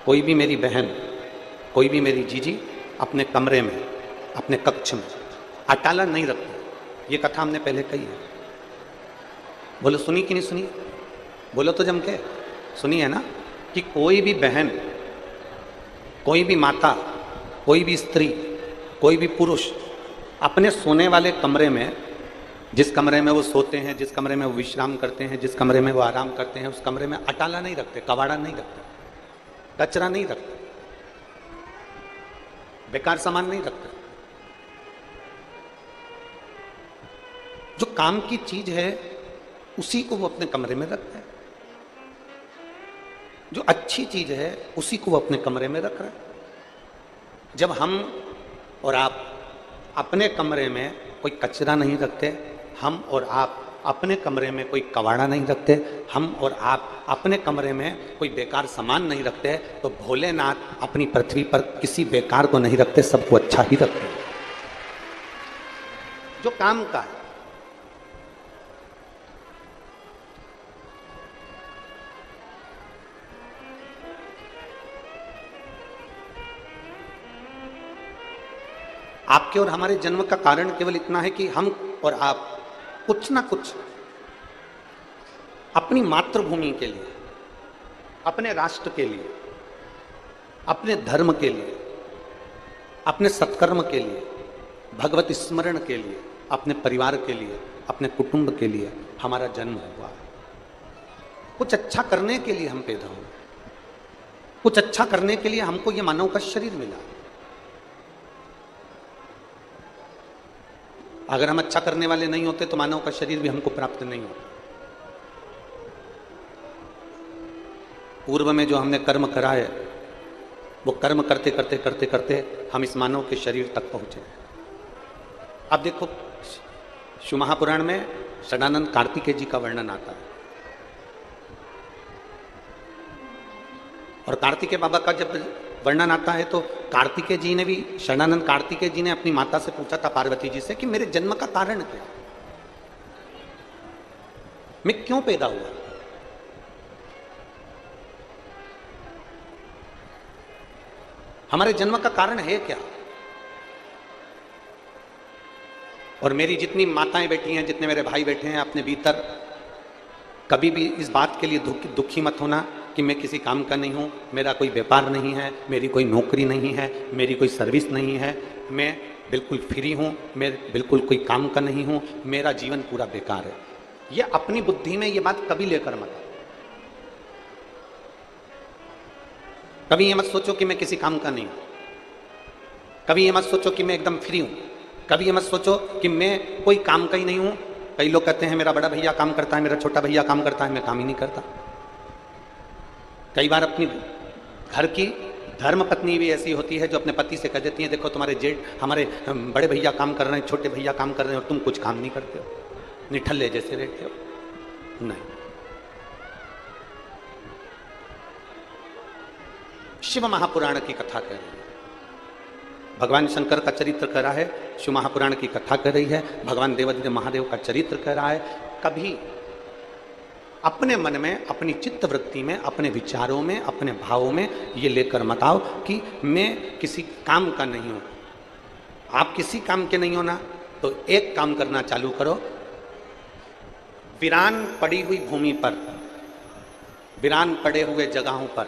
कोई भी मेरी बहन, कोई भी मेरी जीजी अपने कमरे में, अपने कक्ष में अटाला नहीं रखते। ये कथा हमने पहले कही है। बोलो सुनी कि नहीं सुनी? बोलो तो जम के सुनी है ना, कि कोई भी बहन, कोई भी माता, कोई भी स्त्री, कोई भी पुरुष अपने सोने वाले कमरे में, जिस कमरे में वो सोते हैं, जिस कमरे में वो विश्राम करते हैं, जिस कमरे में वो आराम करते हैं, उस कमरे में अटाला नहीं रखते, कबाड़ा नहीं रखते, कचरा नहीं रखते, बेकार सामान नहीं रखते। जो काम की चीज है उसी को वो अपने कमरे में रखते हैं, जो अच्छी चीज है उसी को वो अपने कमरे में रख रहे हैं। जब हम और आप अपने कमरे में कोई कचरा नहीं रखते, हम और आप अपने कमरे में कोई कबाड़ा नहीं रखते, हम और आप अपने कमरे में कोई बेकार सामान नहीं रखते, तो भोलेनाथ अपनी पृथ्वी पर किसी बेकार को नहीं रखते, सबको अच्छा ही रखते हैं। जो काम का है, आपके और हमारे जन्म का कारण केवल इतना है कि हम और आप कुछ ना कुछ अपनी मातृभूमि के लिए, अपने राष्ट्र के लिए, अपने धर्म के लिए, अपने सत्कर्म के लिए, भगवत स्मरण के लिए, अपने परिवार के लिए, अपने कुटुंब के लिए हमारा जन्म हुआ है। कुछ अच्छा करने के लिए हम पैदा हुए, कुछ अच्छा करने के लिए हमको ये मानव का शरीर मिला। अगर हम अच्छा करने वाले नहीं होते तो मानव का शरीर भी हमको प्राप्त नहीं होता। पूर्व में जो हमने कर्म करा है, वो कर्म करते करते करते करते हम इस मानव के शरीर तक पहुंचे। अब देखो, शिव महापुराण में षडानंद कार्तिकेय जी का वर्णन आता है, और कार्तिकेय बाबा का जब वर्णन आता है तो कार्तिकेय जी ने भी, षडानंद कार्तिकेय जी ने अपनी माता से पूछा था, पार्वती जी से, कि मेरे जन्म का कारण क्या, मैं क्यों पैदा हुआ। हमारे जन्म का कारण है क्या। और मेरी जितनी माताएं बैठी हैं, जितने मेरे भाई बैठे हैं अपने भीतर, कभी भी इस बात के लिए दुखी मत होना कि मैं किसी काम का नहीं हूँ, मेरा कोई व्यापार नहीं है, मेरी कोई नौकरी नहीं है, मेरी कोई सर्विस नहीं है, मैं बिल्कुल फ्री हूँ, मैं बिल्कुल कोई काम का नहीं हूँ, मेरा जीवन पूरा बेकार है। ये अपनी बुद्धि में ये बात कभी लेकर मत। कभी ये मत सोचो कि मैं किसी काम का नहीं हूँ, कभी ये मत सोचो कि मैं एकदम फ्री हूँ, कभी ये मत सोचो कि मैं कोई काम का ही नहीं हूँ। कई लोग कहते हैं मेरा बड़ा भैया काम करता है, मेरा छोटा भैया काम करता है, मैं काम ही नहीं करता। कई बार अपनी घर की धर्म पत्नी भी ऐसी होती है जो अपने पति से कह देती है, देखो तुम्हारे जेठ, हमारे बड़े भैया काम कर रहे हैं, छोटे भैया काम कर रहे हैं, और तुम कुछ काम नहीं करते हो, निठल्ले जैसे रहते हो। नहीं, शिव महापुराण की कथा कह रही है, भगवान शंकर का चरित्र कह रहा है, शिव महापुराण की कथा कर रही है, भगवान देवादिदेव महादेव का चरित्र कह रहा है। कभी अपने मन में, अपनी चित्त वृत्ति में, अपने विचारों में, अपने भावों में ये लेकर मत आओ कि मैं किसी काम का नहीं हूं। आप किसी काम के नहीं हो ना, तो एक काम करना चालू करो, वीरान पड़ी हुई भूमि पर, वीरान पड़े हुए जगहों पर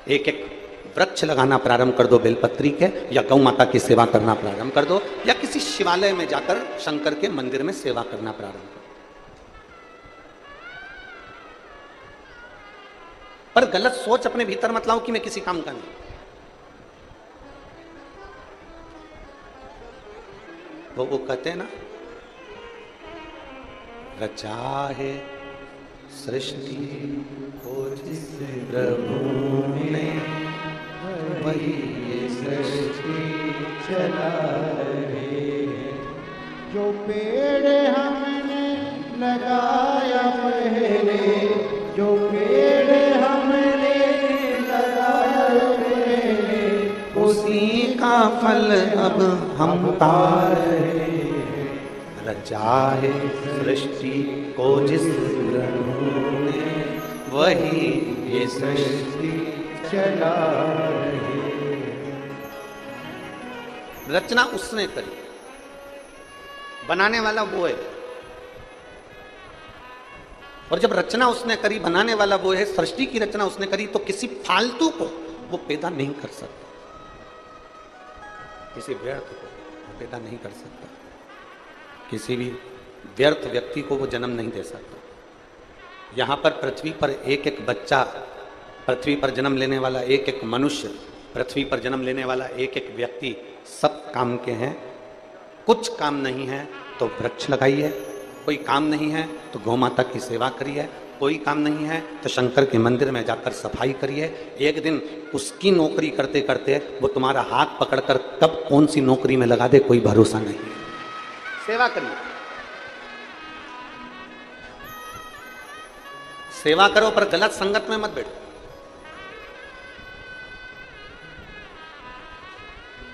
एक एक वृक्ष लगाना प्रारंभ कर दो बेलपत्री के, या गौ माता की सेवा करना प्रारंभ कर दो, या किसी शिवालय में जाकर शंकर के मंदिर में सेवा करना प्रारंभ कर दो। पर गलत सोच अपने भीतर मत लाओ कि मैं किसी काम का नहीं। वो कहते हैं ना, रचा है सृष्टि को जिस प्रभु ने, वही ये सृष्टि चला रहे हैं। जो पेड़ हमने लगाया पहले, जो पेड़ हमने लगाया पहले, उसी का फल अब हम पा रहे हैं। रचा है सृष्टि को जिस प्रभु ने, वही ये सृष्टि चला रहे। रचना उसने करी, बनाने वाला वो है। और जब रचना उसने करी, बनाने वाला वो है, सृष्टि की रचना उसने करी, तो किसी फालतू को वो पैदा नहीं कर सकता, किसी व्यर्थ को वो पैदा नहीं कर सकता, किसी भी व्यर्थ व्यक्ति को वो जन्म नहीं दे सकता। यहां पर पृथ्वी पर एक एक बच्चा, पृथ्वी पर जन्म लेने वाला एक एक मनुष्य, पृथ्वी पर जन्म लेने वाला एक एक व्यक्ति सब काम के हैं। कुछ काम नहीं है तो वृक्ष लगाइए, कोई काम नहीं है तो गौ माता की सेवा करिए, कोई काम नहीं है तो शंकर के मंदिर में जाकर सफाई करिए। एक दिन उसकी नौकरी करते करते वो तुम्हारा हाथ पकड़कर कब कौन सी नौकरी में लगा दे कोई भरोसा नहीं है। सेवा करिए, सेवा करो, पर गलत संगत में मत बैठो।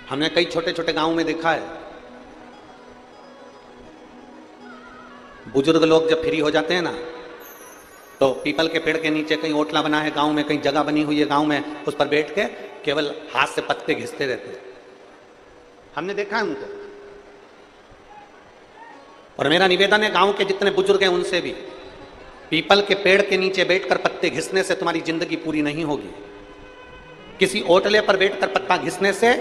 हमने कई छोटे छोटे गांवों में देखा है, बुजुर्ग लोग जब फ्री हो जाते हैं ना, तो पीपल के पेड़ के नीचे कहीं ओटला बना है गांव में, कहीं जगह बनी हुई है गांव में, उस पर बैठ के केवल हाथ से पत्ते घिसते रहते हैं। हमने देखा है उनको। और मेरा निवेदन है गांव के जितने बुजुर्ग हैं उनसे भी, पीपल के पेड़ के नीचे बैठकर पत्ते घिसने से तुम्हारी जिंदगी पूरी नहीं होगी। किसी ओटले पर बैठकर पत्ता घिसने से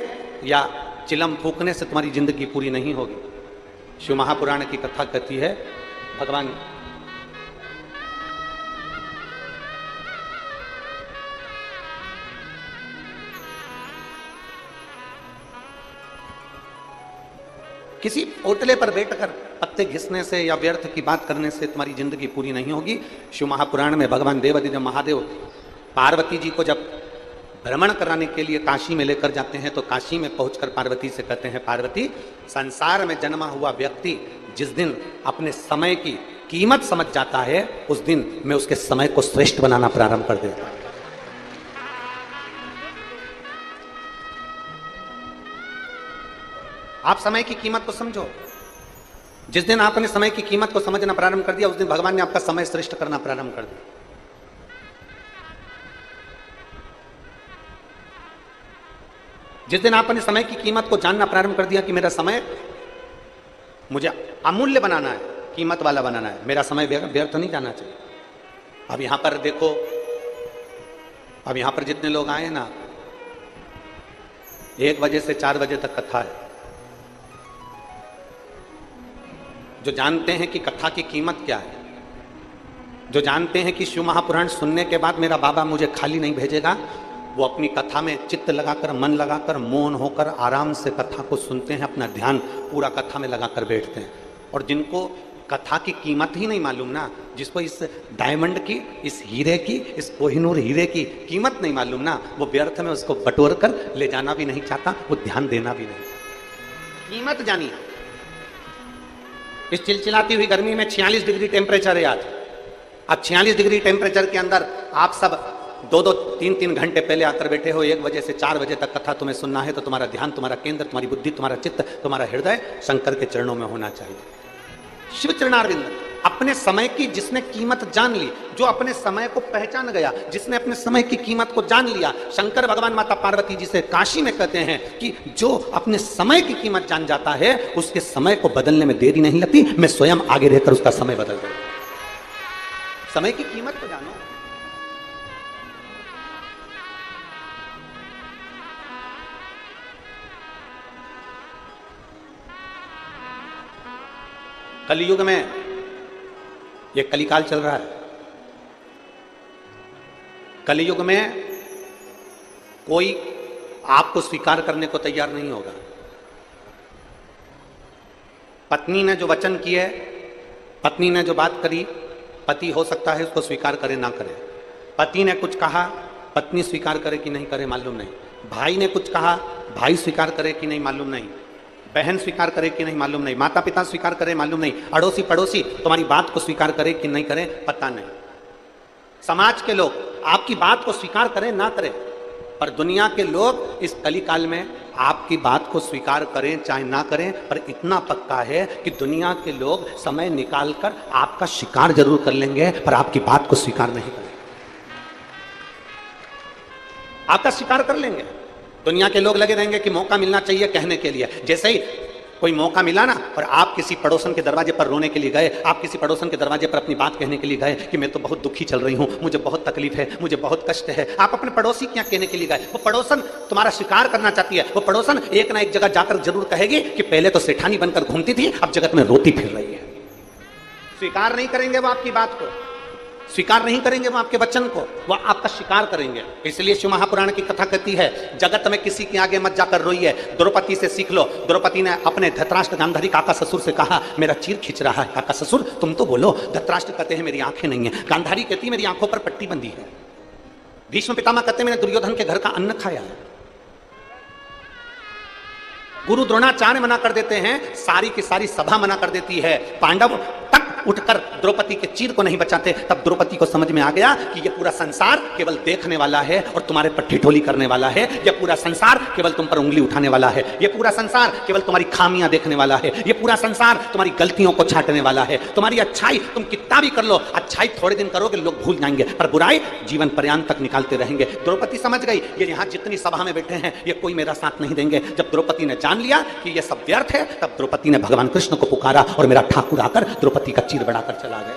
या चिलम फूकने से तुम्हारी जिंदगी पूरी नहीं होगी। शिव महापुराण की कथा कहती है, भगवान किसी ओटले पर बैठकर पत्ते घिसने से या व्यर्थ की बात करने से तुम्हारी जिंदगी पूरी नहीं होगी। शिव महापुराण में भगवान देवादिदेव महादेव पार्वती जी को जब भ्रमण कराने के लिए काशी में लेकर जाते हैं, तो काशी में पहुंचकर पार्वती से कहते हैं, पार्वती, संसार में जन्मा हुआ व्यक्ति जिस दिन अपने समय की कीमत समझ जाता है, उस दिन मैं उसके समय को श्रेष्ठ बनाना प्रारंभ कर देता हूं। आप समय की कीमत को समझो। जिस दिन आपने समय की कीमत को समझना प्रारंभ कर दिया, उस दिन भगवान ने आपका समय श्रेष्ठ करना प्रारंभ कर दिया। जिस दिन आपने समय की कीमत को जानना प्रारंभ कर दिया कि मेरा समय मुझे अमूल्य बनाना है, कीमत वाला बनाना है, मेरा समय व्यर्थ नहीं जाना चाहिए। अब यहां पर देखो, अब यहां पर जितने लोग आए ना, 1 बजे से 4 बजे तक कथा है। जो जानते हैं कि कथा की कीमत क्या है, जो जानते हैं कि शिव महापुराण सुनने के बाद मेरा बाबा मुझे खाली नहीं भेजेगा, वो अपनी कथा में चित्त लगाकर, मन लगाकर, मौन होकर आराम से कथा को सुनते हैं, अपना ध्यान पूरा कथा में लगाकर बैठते हैं। और जिनको कथा की कीमत ही नहीं मालूम ना, जिसको इस डायमंड की, इस हीरे की, इस कोहिनूर हीरे की कीमत नहीं मालूम ना, वो व्यर्थ में उसको बटोर कर ले जाना भी नहीं चाहता, वो ध्यान देना भी नहीं चाहता। कीमत जानिए। इस चिलचिलाती हुई गर्मी में 46 डिग्री टेम्परेचर है आज। अब 46 डिग्री टेम्परेचर के अंदर आप सब 2-2, 3-3 घंटे पहले आकर बैठे हो। 1 बजे से 4 बजे तक कथा तुम्हें सुनना है, तो तुम्हारा ध्यान, तुम्हारा केंद्र, तुम्हारी बुद्धि, तुम्हारा चित्त, तुम्हारा हृदय शंकर के चरणों में होना चाहिए। शिव चरणारविंद। अपने समय की जिसने कीमत जान ली, जो अपने समय को पहचान गया, जिसने अपने समय की कीमत को जान लिया, शंकर भगवान माता पार्वती जी से काशी में कहते हैं कि जो अपने समय की कीमत जान जाता है, उसके समय को बदलने में देरी नहीं लगती, मैं स्वयं आगे रहकर उसका समय बदल दूं। समय की कीमत को जानो। कलियुग में ये कलिकाल चल रहा है। कलियुग में कोई आपको स्वीकार करने को तैयार नहीं होगा। पत्नी ने जो वचन किए, पत्नी ने जो बात करी, पति हो सकता है उसको स्वीकार करे ना करे। पति ने कुछ कहा, पत्नी स्वीकार करे कि नहीं करे मालूम नहीं। भाई ने कुछ कहा, भाई स्वीकार करे कि नहीं मालूम नहीं। बहन स्वीकार करे कि नहीं मालूम नहीं। माता पिता स्वीकार करे मालूम नहीं। अड़ोसी पड़ोसी तुम्हारी बात को स्वीकार करे कि नहीं करे पता नहीं। समाज के लोग आपकी बात को स्वीकार करें ना करें, पर दुनिया के लोग इस कलिकाल में आपकी बात को स्वीकार करें चाहे ना करें, पर इतना पक्का है कि दुनिया के लोग समय निकालकर आपका शिकार जरूर कर लेंगे, पर आपकी बात को स्वीकार नहीं करेंगे। आपका स्वीकार कर लेंगे। दुनिया के लोग लगे रहेंगे कि मौका मिलना चाहिए कहने के लिए। जैसे ही कोई मौका मिला ना और आप किसी पड़ोसन के दरवाजे पर रोने के लिए गए, आप किसी पड़ोसन के दरवाजे पर अपनी बात कहने के लिए गए कि मैं तो बहुत दुखी चल रही हूं, मुझे बहुत तकलीफ है, मुझे बहुत कष्ट है, आप अपने पड़ोसी क्या कहने के लिए गए? वो पड़ोसन तुम्हारा स्वीकार करना चाहती है। वो पड़ोसन एक ना एक जगह जाकर जरूर कहेगी कि पहले तो सेठानी बनकर घूमती थी, अब जगत में रोती फिर रही है। स्वीकार नहीं करेंगे वो आपकी बात को, स्वीकार नहीं करेंगे वो आपके वचन को, वो आपका स्वीकार करेंगे। इसलिए शिव महापुराण की कथा कहती है, जगत में किसी के आगे मत जाकर रोइए, द्रौपदी से सीख लो। द्रौपदी ने अपने धृतराष्ट्र गांधारी काका ससुर से कहा, मेरा चीर खींच रहा है। काका ससुर तुम तो बोलो। धृतराष्ट्र कहते हैं मेरी आंखें नहीं है। गांधारी कहती है मेरी आंखों पर पट्टी बंधी है। भीष्म पितामह कहते हैं मैंने दुर्योधन के घर का अन्न खाया है। गुरु द्रोणाचार्य मना कर देते हैं, सारी की सारी सभा मना कर देती है। पांडव तक उठकर द्रौपदी के चीर को नहीं बचाते। तब द्रौपदी को समझ में आ गया कि यह पूरा संसार केवल देखने वाला है और तुम्हारे पर ठिठोली करने वाला है। यह पूरा संसार केवल तुम पर उंगली उठाने वाला है। यह पूरा संसार केवल तुम्हारी खामियां देखने वाला है। यह पूरा संसार तुम्हारी गलतियों को छांटने वाला है। तुम्हारी अच्छाई तुम कितना भी कर लो, अच्छाई थोड़े दिन करोगे लोग भूल जाएंगे, पर बुराई जीवन पर्यंत तक निकालते रहेंगे। द्रौपदी समझ गई ये यहां जितनी सभा में बैठे हैं ये कोई मेरा साथ नहीं देंगे। जब द्रौपदी ने जान लिया कि यह सब व्यर्थ है, तब द्रौपदी ने भगवान कृष्ण को पुकारा और मेरा ठाकुर आकर द्रौपदी का चीर बढ़ाकर चला गया।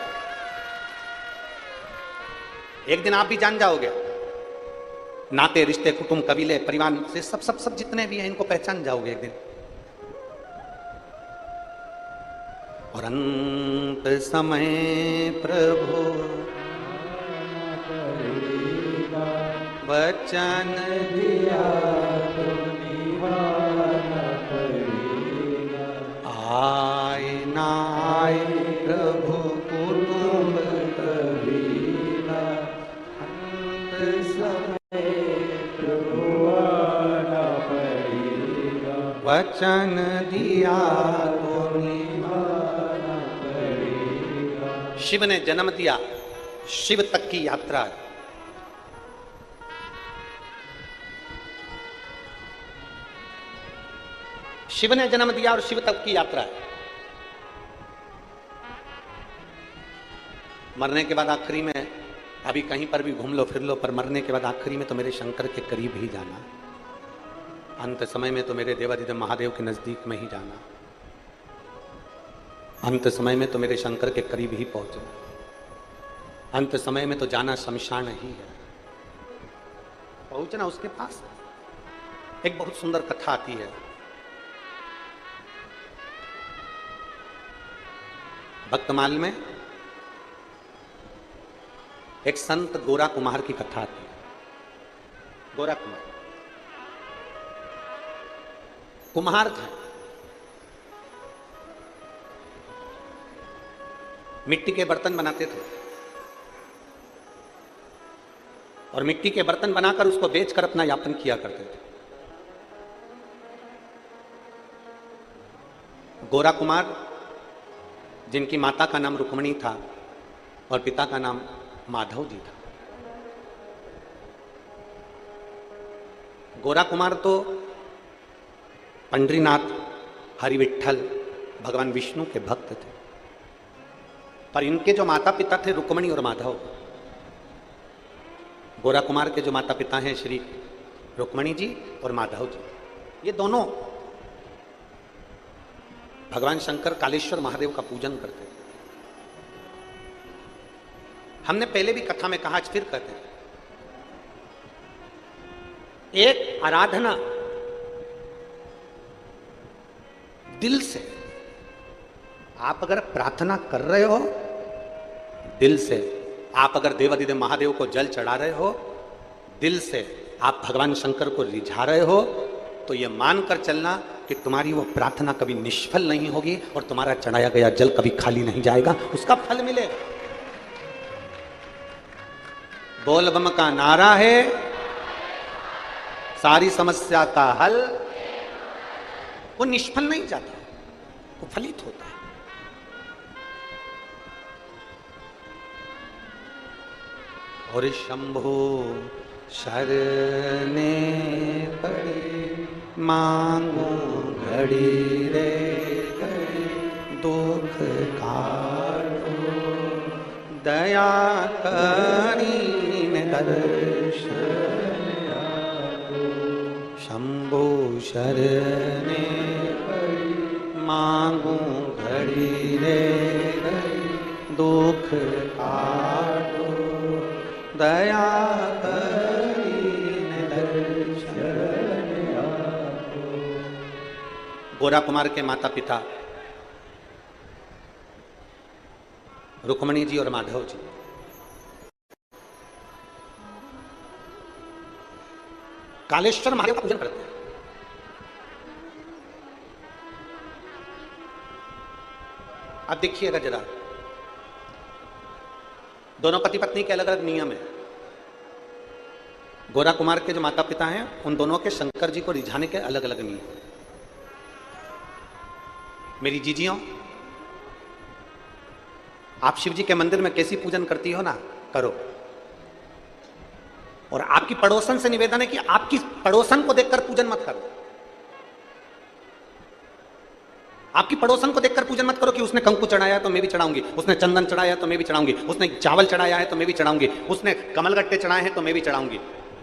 एक दिन आप भी जान जाओगे, नाते रिश्ते कुटुंब कबीले परिवार से सब सब सब जितने भी हैं इनको पहचान जाओगे एक दिन। और अंत समय प्रभु वचन दिया तो निभाना पड़ेगा। आए ना आए प्रभु कुटुंब कबीला, अंत समय प्रभु आना पड़ेगा। वचन दिया तो निभाना पड़ेगा। शिव ने जन्म दिया, शिव तक की यात्रा है। शिव ने जन्म दिया और शिव तक की यात्रा है। मरने के बाद आखिरी में अभी कहीं पर भी घूम लो फिर लो, पर मरने के बाद आखिरी में तो मेरे शंकर के करीब ही जाना। अंत समय में तो मेरे देवाधिदेव महादेव के नजदीक में ही जाना। अंत समय में तो मेरे शंकर के करीब ही पहुंचना। अंत समय में तो जाना शमशान ही है, पहुंचना उसके पास। एक बहुत सुंदर कथा आती है। भक्तमाल में एक संत गोरा कुमार की कथा आती है। गोरा कुम्हार था। मिट्टी के बर्तन बनाते थे और मिट्टी के बर्तन बनाकर उसको बेचकर अपना यापन किया करते थे। गोरा कुमार जिनकी माता का नाम रुक्मणी था और पिता का नाम माधव जी था। गोरा कुमार तो पंडरीनाथ, हरिविठल, भगवान विष्णु के भक्त थे, पर इनके जो माता पिता थे रुक्मणी और माधव। गोरा कुमार के जो माता पिता हैं श्री रुक्मणी जी और माधव जी, ये दोनों भगवान शंकर कालेश्वर महादेव का पूजन करते थे। हमने पहले भी कथा में कहा, आज फिर कहते हैं, एक आराधना दिल से आप अगर प्रार्थना कर रहे हो, दिल से आप अगर देवाधिदेव महादेव को जल चढ़ा रहे हो, दिल से आप भगवान शंकर को रिझा रहे हो, तो यह मानकर चलना कि तुम्हारी वो प्रार्थना कभी निष्फल नहीं होगी और तुम्हारा चढ़ाया गया जल कभी खाली नहीं जाएगा, उसका फल मिलेगा। बोल बम का नारा है, सारी समस्या का हल। वो निष्फल नहीं जाता, वो फलित होता है। और शंभो शरणे पड़े, मांगो घड़ी रे घड़ी, दुख काटो दया करी दर्शन शरणे मांगू घड़ी रे घड़ी दुख काटो दया करीने दर्शन आपो। गोरा कुमार के माता पिता रुक्मणी जी और माधव जी कालेश्वर महादेव का पूजन करते हैं। अब देखिएगा जरा, दोनों पति पत्नी के अलग अलग नियम है। गोरा कुमार के जो माता पिता हैं उन दोनों के शंकर जी को रिझाने के अलग अलग नियम। मेरी जीजियों, आप शिव जी के मंदिर में कैसी पूजन करती हो ना, करो। और आपकी पड़ोसन से निवेदन है कि आपकी पड़ोसन को देखकर पूजन मत करो। आपकी पड़ोसन को देखकर पूजन मत करो कि उसने कंकु चढ़ाया तो मैं भी चढ़ाऊंगी, उसने चंदन चढ़ाया तो मैं भी चढ़ाऊंगी, उसने चावल चढ़ाया है तो मैं भी चढ़ाऊंगी, उसने कमलगट्टे चढ़ाए हैं तो मैं भी चढ़ाऊंगी।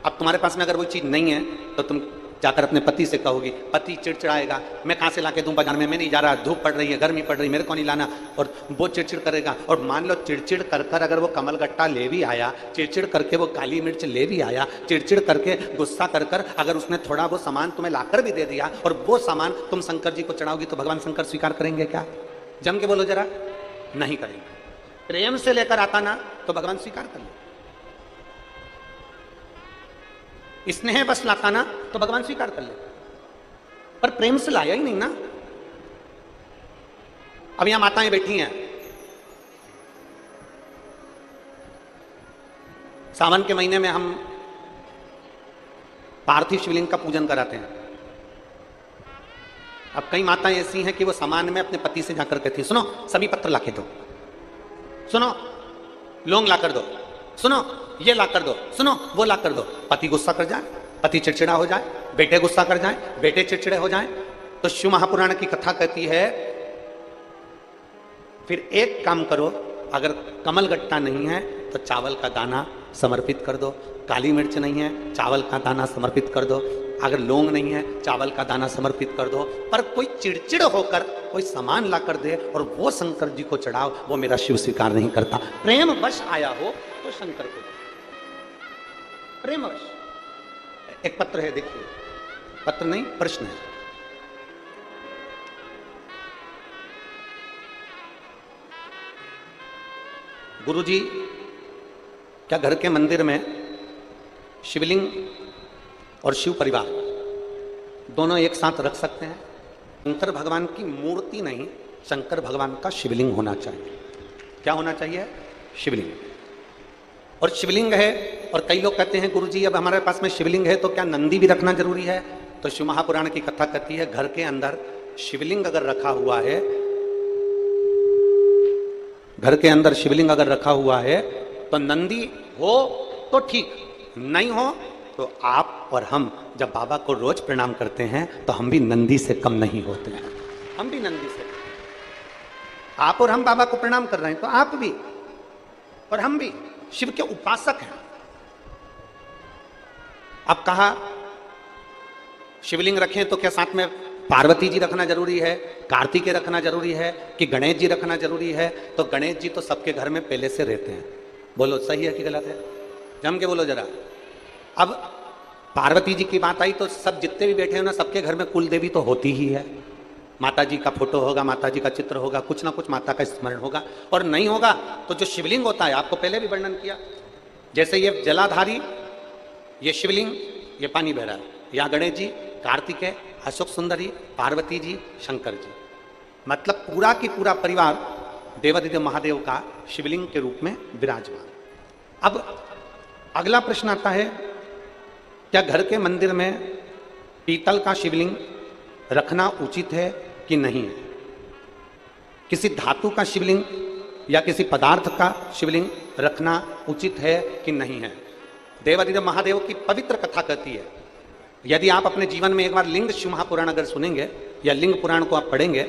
अब तुम्हारे पास में अगर वो चीज नहीं है तो तुम जाकर अपने पति से कहोगी, पति चिड़चिड़ाएगा, मैं कहां से लाके दूं बाजार में, मैं नहीं जा रहा, धूप पड़ रही है, गर्मी पड़ रही है, मेरे को नहीं लाना, और वो चिड़चिड़ करेगा। और मान लो चिड़चिड़ कर कर अगर वो कमलगट्टा ले भी आया, चिड़चिड़ करके वो काली मिर्च ले भी आया, चिड़चिड़ करके गुस्सा कर कर अगर उसने थोड़ा वो सामान तुम्हें लाकर भी दे दिया और वो सामान तुम शंकर जी को चढ़ाओगी तो भगवान शंकर स्वीकार करेंगे क्या? जम के बोलो जरा, नहीं करेंगे। प्रेम से लेकर आता ना तो भगवान स्वीकार कर ले, स्नेह बस लाता ना तो भगवान स्वीकार कर ले, पर प्रेम से लाया ही नहीं ना। अब यहां माताएं बैठी हैं, सावन के महीने में हम पार्थिव शिवलिंग का पूजन कराते हैं। अब कई माताएं ऐसी हैं कि वो सामान में अपने पति से जाकर कहती, सुनो सभी पत्र लाके दो, सुनो लौंग लाकर दो, सुनो ये ला कर दो, सुनो वो ला कर दो। पति गुस्सा कर जाए, पति चिड़चिड़ा हो जाए, बेटे गुस्सा कर जाए, बेटे चिड़चिड़े हो जाए। तो शिव महापुराण की कथा कहती है फिर एक काम करो, अगर कमलगट्टा नहीं है तो चावल का दाना समर्पित कर दो, काली मिर्च नहीं है चावल का दाना समर्पित कर दो, अगर लौंग नहीं है चावल का दाना समर्पित कर दो। पर कोई चिड़चिड़ होकर कोई सामान ला कर दे और वो शंकर जी को चढ़ाओ, वो मेरा शिव स्वीकार नहीं करता। प्रेम वश आया हो तो शंकर को प्रेमवश। एक पत्र है, देखिए, पत्र नहीं प्रश्न है। गुरुजी, क्या घर के मंदिर में शिवलिंग और शिव परिवार दोनों एक साथ रख सकते हैं? शंकर भगवान की मूर्ति नहीं, शंकर भगवान का शिवलिंग होना चाहिए। क्या होना चाहिए? शिवलिंग। और शिवलिंग है, और कई लोग कहते हैं गुरुजी अब हमारे पास में शिवलिंग है तो क्या नंदी भी रखना जरूरी है? तो शिव महापुराण की कथा कहती है घर के अंदर शिवलिंग अगर रखा हुआ है, घर के अंदर शिवलिंग अगर रखा हुआ है तो नंदी हो तो ठीक, नहीं हो तो आप और हम जब बाबा को रोज प्रणाम करते हैं तो हम भी नंदी से कम नहीं होते हैं। हम भी नंदी से, आप और हम बाबा को प्रणाम कर रहे हैं तो आप भी और हम भी शिव के उपासक हैं। अब कहा शिवलिंग रखें तो क्या साथ में पार्वती जी रखना जरूरी है, कार्तिकेय रखना जरूरी है, कि गणेश जी रखना जरूरी है? तो गणेश जी तो सबके घर में पहले से रहते हैं। बोलो सही है कि गलत है? जम के बोलो जरा। अब पार्वती जी की बात आई तो सब जितने भी बैठे हो ना, सबके घर में कुल देवी तो होती ही है। माता जी का फोटो होगा, माता जी का चित्र होगा, कुछ ना कुछ माता का स्मरण होगा। और नहीं होगा तो जो शिवलिंग होता है, आपको पहले भी वर्णन किया, जैसे ये जलाधारी, ये शिवलिंग, ये पानी बह रहा है, यहाँ गणेश जी, कार्तिकेय, अशोक सुंदरी, पार्वती जी, शंकर जी, मतलब पूरा की पूरा परिवार देवादिदेव महादेव का शिवलिंग के रूप में विराजमान। अब अगला प्रश्न आता है, क्या घर के मंदिर में पीतल का शिवलिंग रखना उचित है कि नहीं है? किसी धातु का शिवलिंग या किसी पदार्थ का शिवलिंग रखना उचित है कि नहीं है? देवादिदेव महादेव की पवित्र कथा कहती है, यदि आप अपने जीवन में एक बार लिंग शिव महापुराण अगर सुनेंगे या लिंग पुराण को आप पढ़ेंगे,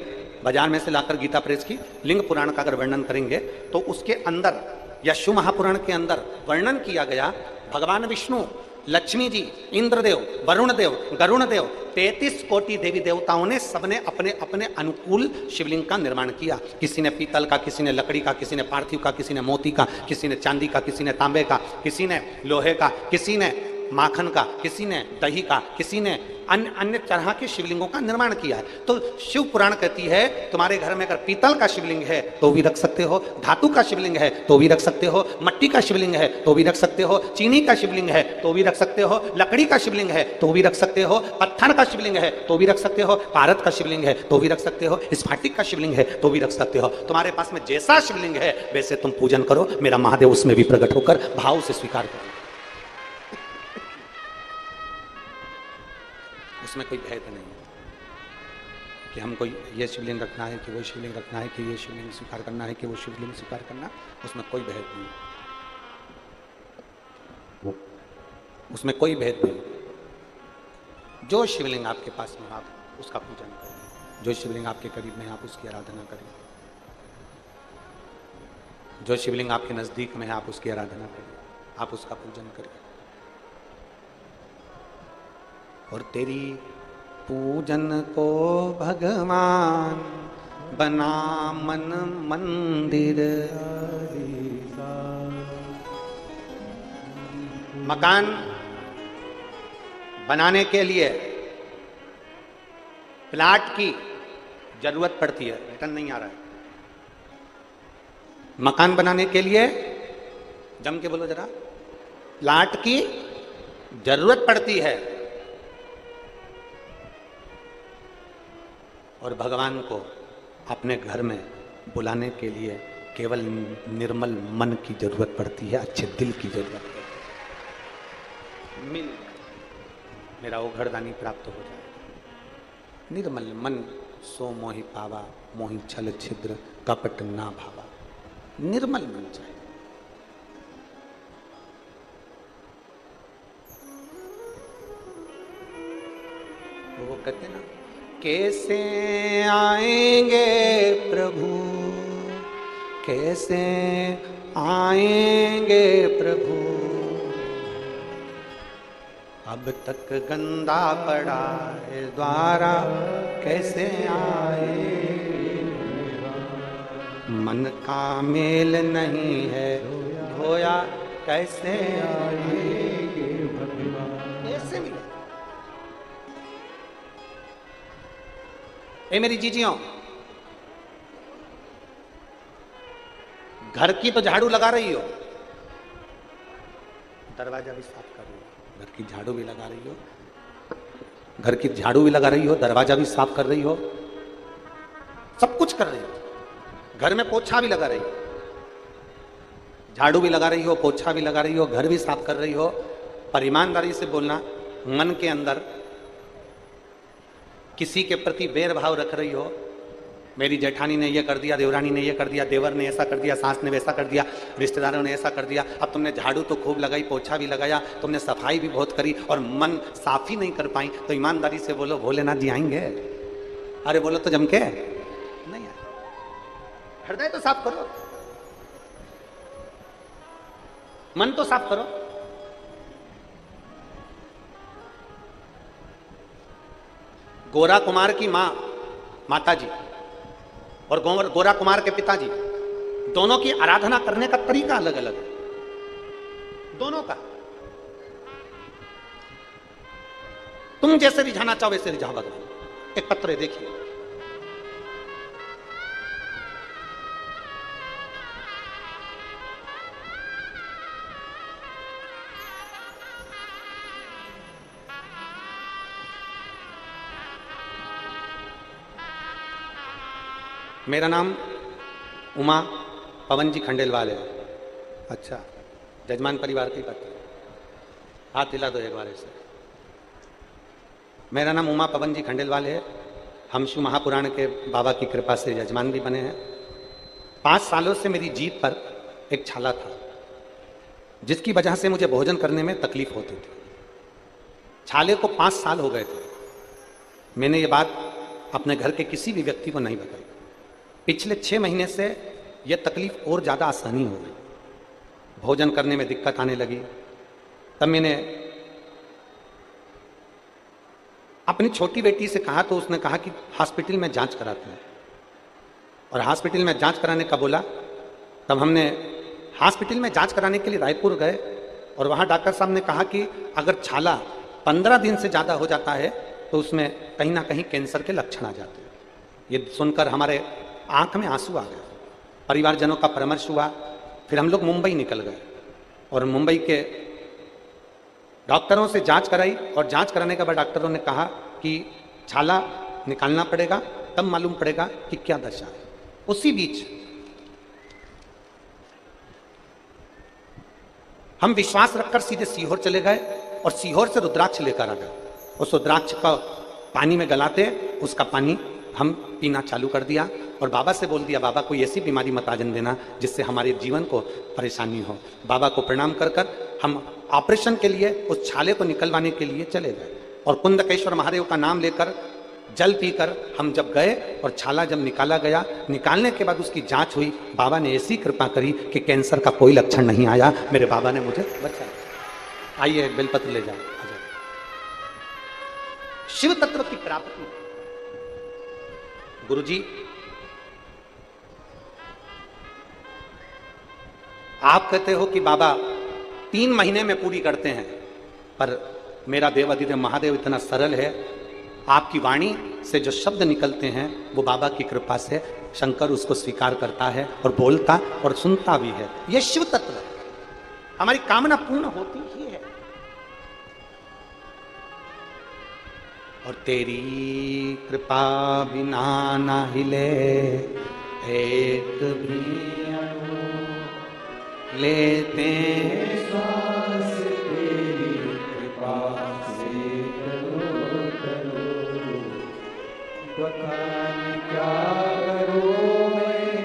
बाजार में से लाकर गीता प्रेस की लिंग पुराण का अगर वर्णन करेंगे तो उसके अंदर या शिव महापुराण के अंदर वर्णन किया गया भगवान विष्णु लक्ष्मी जी, इंद्रदेव, वरुण देव, गरुण देव, 33 कोटि देवी देवताओं ने सबने अपने अपने अनुकूल शिवलिंग का निर्माण किया। किसी ने पीतल का, किसी ने लकड़ी का, किसी ने पार्थिव का, किसी ने मोती का, किसी ने चांदी का, किसी ने तांबे का, किसी ने लोहे का, किसी ने माखन का, किसी ने दही का, किसी ने अन्य अन्य तरह के शिवलिंगों का निर्माण किया है। तो शिव पुराण कहती है तुम्हारे घर में अगर पीतल का शिवलिंग है तो भी रख सकते हो, धातु का शिवलिंग है तो भी रख सकते हो, मट्टी का शिवलिंग है तो भी रख सकते हो, चीनी का शिवलिंग है तो भी रख सकते हो, लकड़ी का शिवलिंग है तो भी रख सकते हो, पत्थर का शिवलिंग है तो भी रख सकते हो, भारत का शिवलिंग है तो भी रख सकते हो, स्फटिक का शिवलिंग है तो भी रख सकते हो। तुम्हारे पास में जैसा शिवलिंग है वैसे तुम पूजन करो, मेरा महादेव उसमें भी प्रकट होकर भाव से स्वीकार करो। उसमें कोई भेद नहीं है कि हमको ये शिवलिंग रखना है कि वो शिवलिंग रखना है, कि ये शिवलिंग स्वीकार करना है कि वो शिवलिंग स्वीकार करना, उसमें कोई भेद नहीं, उसमें कोई भेद नहीं। जो शिवलिंग आपके पास में आप उसका पूजन करें, जो शिवलिंग आपके करीब में आप उसकी आराधना करें, जो शिवलिंग आपके नजदीक में है आप उसकी आराधना करें, आप उसका पूजन करें। और तेरी पूजन को भगवान बना मन मंदिर। मकान बनाने के लिए प्लाट की जरूरत पड़ती है, रिटर्न नहीं आ रहा है। मकान बनाने के लिए, जम के बोलो जरा, प्लाट की जरूरत पड़ती है। और भगवान को अपने घर में बुलाने के लिए केवल निर्मल मन की जरूरत पड़ती है, अच्छे दिल की जरूरत है। मेरा वो घरदानी प्राप्त हो जाए। निर्मल मन सो मोहि पावा, मोहि छल छिद्र कपट ना भावा। निर्मल मन चाहिए। वो कहते ना, कैसे आएंगे प्रभु, कैसे आएंगे प्रभु, अब तक गंदा पड़ा है द्वारा, कैसे आएंगे। मन का मेल नहीं है धोया, कैसे आएंगे भगवान। कैसे मिले? ए मेरी जीजियों, घर की तो झाड़ू लगा रही हो, दरवाजा भी साफ कर रही हो, घर की झाड़ू भी लगा रही हो, घर की झाड़ू भी लगा रही हो, दरवाजा भी साफ कर रही हो, सब कुछ कर रही हो, घर में पोछा भी लगा रही हो, झाड़ू भी लगा रही हो, पोछा भी लगा रही हो, घर भी साफ कर रही हो। पर ईमानदारी से बोलना, मन के अंदर किसी के प्रति बैर भाव रख रही हो, मेरी जेठानी ने ये कर दिया, देवरानी ने ये कर दिया, देवर ने ऐसा कर दिया, सास ने वैसा कर दिया, रिश्तेदारों ने ऐसा कर दिया। अब तुमने झाड़ू तो खूब लगाई, पोछा भी लगाया, तुमने सफाई भी बहुत करी और मन साफ ही नहीं कर पाई, तो ईमानदारी से बोलो भोलेनाथ जी आएंगे? अरे बोलो तो जम के नहीं आए। हृदय तो साफ करो, मन तो साफ करो। गोरा कुमार की मां, माता जी, और गोरा कुमार के पिताजी, दोनों की आराधना करने का तरीका अलग अलग है, दोनों का। तुम जैसे रिझाना चाहो वैसे रिझाओ भगवान। एक पत्र देखिए, मेरा नाम उमा पवन जी खंडेलवाल है। अच्छा, जजमान परिवार की पत्र, हाथ हिला दो एक बार ऐसे। मेरा नाम उमा पवन जी खंडेलवाल है। हम शिव महापुराण के बाबा की कृपा से जजमान भी बने हैं। 5 सालों से मेरी जीभ पर एक छाला था, जिसकी वजह से मुझे भोजन करने में तकलीफ होती थी। छाले को 5 साल हो गए थे। मैंने ये बात अपने घर के किसी भी व्यक्ति को नहीं बताई। पिछले 6 महीने से यह तकलीफ और ज़्यादा आसानी हो गई, भोजन करने में दिक्कत आने लगी। तब मैंने अपनी छोटी बेटी से कहा तो उसने कहा कि हॉस्पिटल में जांच कराते हैं, और हॉस्पिटल में जांच कराने का बोला। तब हमने हॉस्पिटल में जांच कराने के लिए रायपुर गए, और वहाँ डॉक्टर साहब ने कहा कि अगर छाला 15 दिन से ज़्यादा हो जाता है तो उसमें कहीं ना कहीं कैंसर के लक्षण आ जाते हैं। ये सुनकर हमारे आंख में आंसू आ गए, परिवारजनों का परामर्श हुआ। फिर हम लोग मुंबई निकल गए और मुंबई के डॉक्टरों से जांच कराई, और जांच कराने के बाद डॉक्टरों ने कहा कि छाला निकालना पड़ेगा, तब मालूम पड़ेगा कि क्या दशा है। उसी बीच हम विश्वास रखकर सीधे सीहोर चले गए, और सीहोर से रुद्राक्ष लेकर आ गए। उस रुद्राक्ष का पानी में गलाते उसका पानी हम पीना चालू कर दिया, और बाबा से बोल दिया, बाबा कोई ऐसी बीमारी मत आजन देना जिससे हमारे जीवन को परेशानी हो। बाबा को प्रणाम कर कर हम ऑपरेशन के लिए उस छाले को निकलवाने के लिए चले गए, और कुंदकेश्वर महादेव का नाम लेकर जल पीकर हम जब गए, और छाला जब निकाला गया, निकालने के बाद उसकी जांच हुई, बाबा ने ऐसी कृपा करी कि कैंसर का कोई लक्षण नहीं आया। मेरे बाबा ने मुझे बचाया। आइए बेलपत्र ले जाओ। शिव तत्व की प्राप्ति। गुरुजी, आप कहते हो कि बाबा 3 महीने में पूरी करते हैं, पर मेरा देवाधिदेव महादेव इतना सरल है, आपकी वाणी से जो शब्द निकलते हैं वो बाबा की कृपा से शंकर उसको स्वीकार करता है और बोलता और सुनता भी है। यह शिव तत्व है। हमारी कामना पूर्ण होती ही है। और तेरी कृपा बिना ना हिले एक भी अणु, लेते श्वास तेरी कृपा से करो करो, बखान क्या करो मैं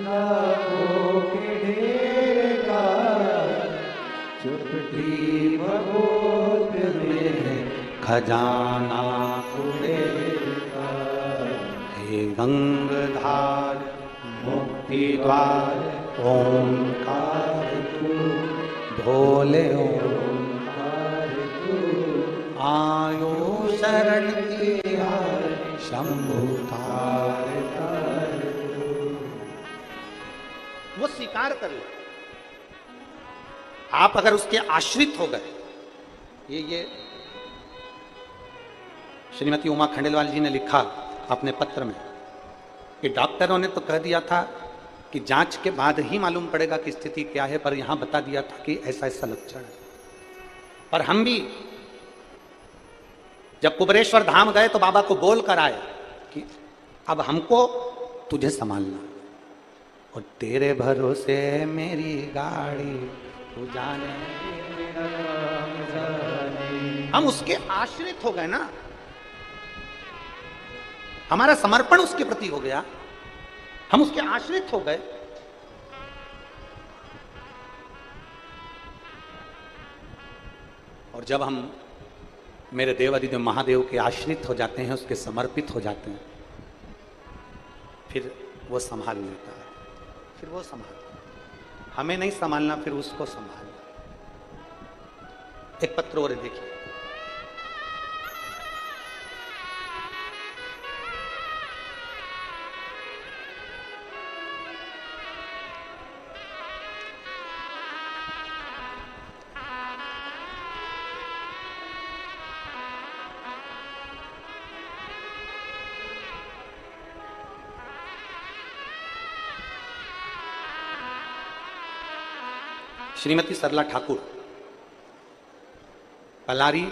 लाखों के ढेर का, चुटकी भगोत में खजाना पूरे का। हे गंगधार मुक्ति द्वार ओंकार तू, भोले ओंकार तू, आयो शरण की हार शंभु तार तार तू। वो स्वीकार कर लो। आप अगर उसके आश्रित हो गए, ये श्रीमती उमा खंडेलवाल जी ने लिखा अपने पत्र में कि डॉक्टरों ने तो कह दिया था कि जांच के बाद ही मालूम पड़ेगा कि स्थिति क्या है, पर यहां बता दिया था कि ऐसा ऐसा लक्षण है। पर हम भी जब कुबरेश्वर धाम गए तो बाबा को बोल कर आए कि अब हमको तुझे संभालना, और तेरे भरोसे मेरी गाड़ी तू जाने। हम उसके आश्रित हो गए ना, हमारा समर्पण उसके प्रति हो गया, हम उसके आश्रित हो गए। और जब हम मेरे देवाधिदेव महादेव के आश्रित हो जाते हैं, उसके समर्पित हो जाते हैं, फिर वो संभाल लेता है। फिर वो संभाल, हमें नहीं संभालना, फिर उसको संभालना। एक पत्र और देखिए। श्रीमती सरला ठाकुर, पलारी,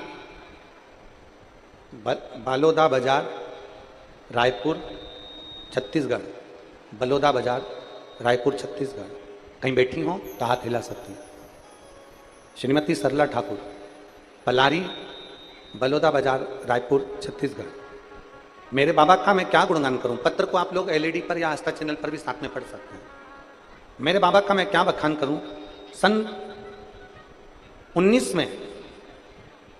बालोदा बाजार, रायपुर, छत्तीसगढ़। बलोदा बाजार, रायपुर, छत्तीसगढ़। कहीं बैठी हो तो हाथ हिला सकती हैं। श्रीमती सरला ठाकुर, पलारी, बलोदा बाजार, रायपुर, छत्तीसगढ़। मेरे बाबा का मैं क्या गुणगान करूं। पत्र को आप लोग एलईडी पर या आस्था चैनल पर भी साथ में पढ़ सकते हैं। मेरे बाबा का मैं क्या बखान करूं। सन 19 में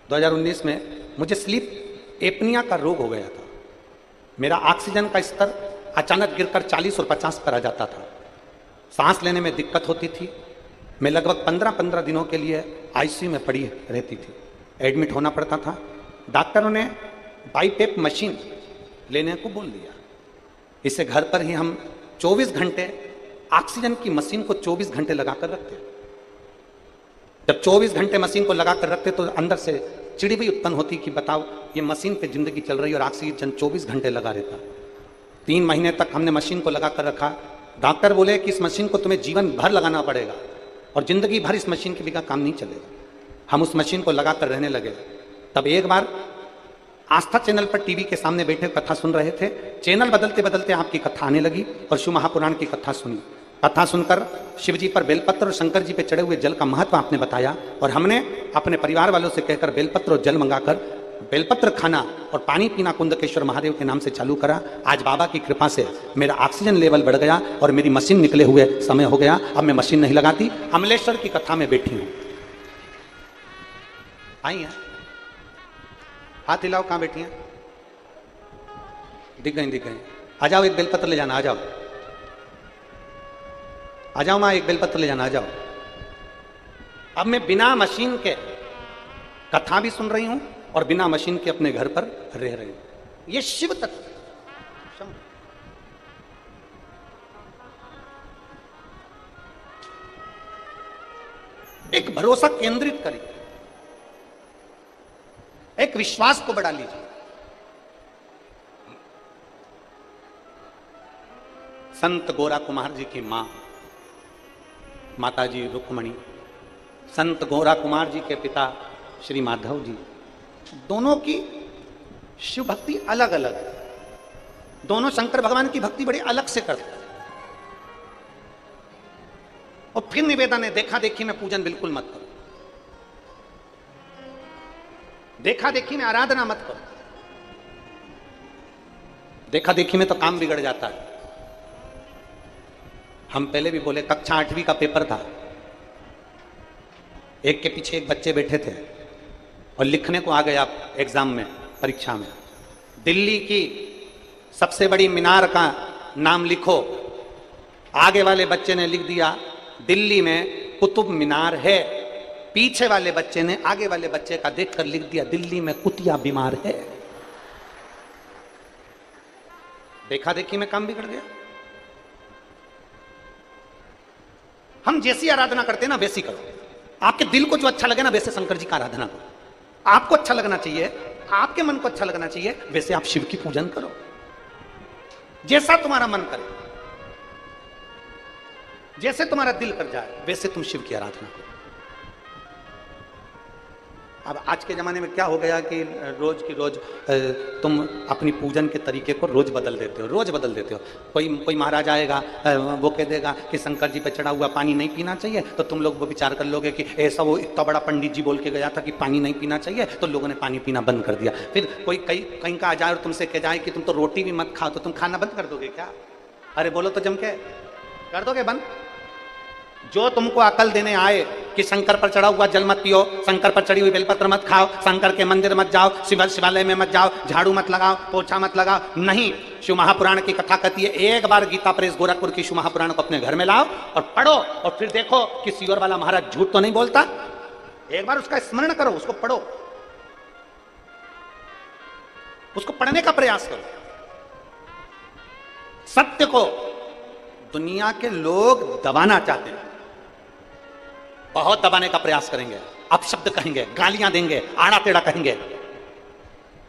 2019 में मुझे स्लीप एपनिया का रोग हो गया था। मेरा ऑक्सीजन का स्तर अचानक गिरकर 40 और 50 पर आ जाता था। सांस लेने में दिक्कत होती थी। मैं लगभग 15-15 दिनों के लिए आईसीयू में पड़ी रहती थी, एडमिट होना पड़ता था। डॉक्टरों ने बाईपेप मशीन लेने को बोल दिया। इसे घर पर ही हम 24 घंटे ऑक्सीजन की मशीन को 24 घंटे लगाकर रखते हैं। जब 24 घंटे मशीन को लगाकर रखते तो अंदर से चिड़ी भी उत्पन्न होती कि बताओ ये मशीन पे जिंदगी चल रही है और ऑक्सीजन 24 घंटे लगा रहता। 3 महीने तक हमने मशीन को लगा कर रखा। डॉक्टर बोले कि इस मशीन को तुम्हें जीवन भर लगाना पड़ेगा और जिंदगी भर इस मशीन के बिना काम नहीं चलेगा। हम उस मशीन को लगा कर रहने लगे। तब एक बार आस्था चैनल पर टीवी के सामने बैठे कथा सुन रहे थे। चैनल बदलते बदलते आपकी कथा आने लगी और शिव महापुराण की कथा सुनी। कथा सुनकर शिव जी पर बेलपत्र और शंकर जी पे चढ़े हुए जल का महत्व आपने बताया और हमने अपने परिवार वालों से कहकर बेलपत्र और जल मंगाकर बेलपत्र खाना और पानी पीना कुंदकेश्वर महादेव के नाम से चालू करा। आज बाबा की कृपा से मेरा ऑक्सीजन लेवल बढ़ गया और मेरी मशीन निकले हुए समय हो गया। अब मैं मशीन नहीं लगाती, अमलेश्वर की कथा में बैठी हूं। आई है, हाथ हिलाओ, कहां बैठी हैं? दिख गई, दिख गई। आ जाओ, एक बेलपत्र ले जाना। आ जाओ, आ जाओ मां, एक बेलपत्र ले जाना। आ जाओ। अब मैं बिना मशीन के कथा भी सुन रही हूं और बिना मशीन के अपने घर पर रह रही हूं। ये शिव तत्व। एक भरोसा केंद्रित करिए, एक विश्वास को बढ़ा लीजिए। संत गोरा कुमार जी की मां माता जी रुक्मणी, संत गोरा कुमार जी के पिता श्री माधव जी, दोनों की शिव भक्ति अलग अलग है। दोनों शंकर भगवान की भक्ति बड़ी अलग से करते हैं। और फिर निवेदन है, देखा देखी में पूजन बिल्कुल मत करो, देखा देखी में आराधना मत करो। देखा देखी में तो काम बिगड़ जाता है। हम पहले भी बोले, कक्षा 8वीं का पेपर था, एक के पीछे एक बच्चे बैठे थे और लिखने को आ गया एग्जाम में, परीक्षा में, दिल्ली की सबसे बड़ी मीनार का नाम लिखो। आगे वाले बच्चे ने लिख दिया दिल्ली में कुतुब मीनार है। पीछे वाले बच्चे ने आगे वाले बच्चे का देखकर लिख दिया दिल्ली में कुतिया बीमार है। देखा देखी में काम बिगड़ गया। हम जैसी आराधना करते हैं ना वैसी करो। आपके दिल को जो अच्छा लगे ना वैसे शंकर जी का आराधना करो। आपको अच्छा लगना चाहिए, आपके मन को अच्छा लगना चाहिए, वैसे आप शिव की पूजन करो। जैसा तुम्हारा मन करे, जैसे तुम्हारा दिल कर जाए वैसे तुम शिव की आराधना करो। अब आज के जमाने में क्या हो गया कि रोज की रोज तुम अपनी पूजन के तरीके को रोज बदल देते हो, रोज बदल देते हो। कोई महाराज आएगा, वो कह देगा कि शंकर जी पे चढ़ा हुआ पानी नहीं पीना चाहिए, तो तुम लोग वो विचार कर लोगे कि ऐसा वो इतना बड़ा पंडित जी बोल के गया था कि पानी नहीं पीना चाहिए, तो लोगों ने पानी पीना बंद कर दिया। फिर कोई कहीं का आ जाए और तुमसे कह जाए कि तुम तो रोटी भी मत खाओ, तो तुम खाना बंद कर दोगे क्या? अरे बोलो तो जम के, कर दोगे बंद? जो तुमको अकल देने आए कि शंकर पर चढ़ा हुआ जल मत पियो, शंकर पर चढ़ी हुई बेलपत्र मत खाओ, शंकर के मंदिर मत जाओ, शिवालय में मत जाओ, झाड़ू मत लगाओ, पोछा मत लगाओ, नहीं। शिव महापुराण की कथा कहती है, एक बार गीता प्रेस गोरखपुर की शिव महापुराण को अपने घर में लाओ और पढ़ो और फिर देखो कि सियोर वाला महाराज झूठ तो नहीं बोलता। एक बार उसका स्मरण करो, उसको पढ़ो, उसको पढ़ने का प्रयास करो। सत्य को दुनिया के लोग दबाना चाहते हैं, बहुत दबाने का प्रयास करेंगे, अपशब्द कहेंगे, गालियां देंगे, आड़ा टेढ़ा कहेंगे,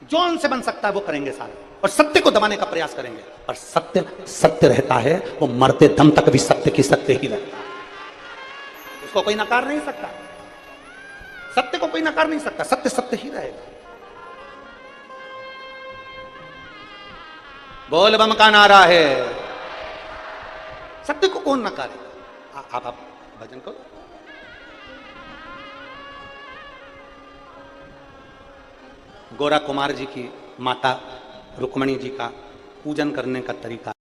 जो उनसे बन सकता है वो करेंगे सारे, और सत्य को दबाने का प्रयास करेंगे। और सत्य सत्य रहता है, वो मरते दम तक भी सत्य की सत्य ही रहता है। उसको कोई नकार नहीं सकता, सत्य को कोई नकार नहीं सकता, सत्य सत्य ही रहेगा। बोल बम का नारा है, सत्य को कौन नकारेगा? आप भजन करो। गोरा कुमार जी की माता रुक्मणी जी का पूजन करने का तरीका